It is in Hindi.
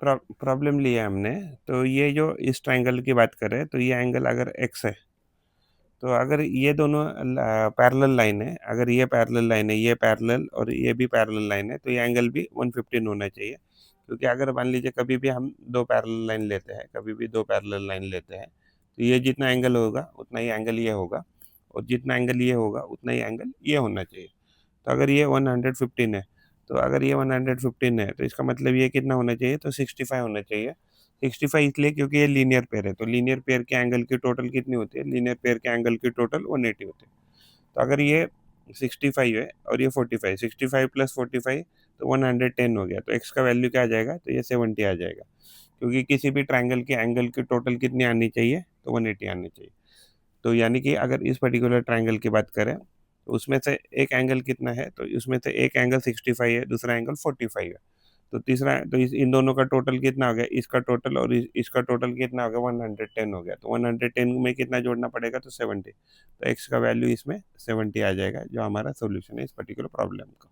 प्रॉब्लम लिया हमने, तो ये जो इस ट्रायंगल की बात करें तो ये एंगल अगर एक्स है, तो अगर ये दोनों पैरेलल लाइन है, अगर ये पैरेलल लाइन है, ये पैरेलल और ये भी पैरेलल लाइन है, तो ये एंगल भी 115 होना चाहिए। क्योंकि अगर मान लीजिए कभी भी हम दो पैरेलल लाइन लेते हैं, कभी भी दो पैरेलल लाइन लेते हैं, तो ये जितना एंगल होगा उतना ही एंगल ये होगा, और जितना एंगल ये होगा उतना ही एंगल ये होना चाहिए। तो अगर ये 115 है, तो अगर ये 115 है, तो इसका मतलब ये कितना होना चाहिए, तो 65 होना चाहिए। 65 इसलिए क्योंकि ये लीनियर पेयर है, तो लीनियर पेयर के एंगल की टोटल कितनी होती है, लीनियर पेयर के एंगल की टोटल 180 होती है। तो अगर ये 65 है और ये 45, 65 प्लस 45 तो 110 हो गया, तो एक्स का वैल्यू क्या आ जाएगा, तो ये 70 आ जाएगा। क्योंकि किसी भी ट्रायंगल के एंगल की टोटल कितनी आनी चाहिए, तो 180 आनी चाहिए। तो यानी कि अगर इस पर्टिकुलर ट्रायंगल की बात करें, तो उसमें से एक एंगल कितना है, तो उसमें से एक एंगल 65 है, दूसरा एंगल 45 है। तो तीसरा, तो इन दोनों का टोटल कितना हो गया, इसका टोटल और इसका टोटल कितना हो गया, 110 हो गया। तो 110 में कितना जोड़ना पड़ेगा, तो 70। तो एक्स का वैल्यू इसमें 70 आ जाएगा, जो हमारा सोल्यूशन है इस पर्टिकुलर प्रॉब्लम का।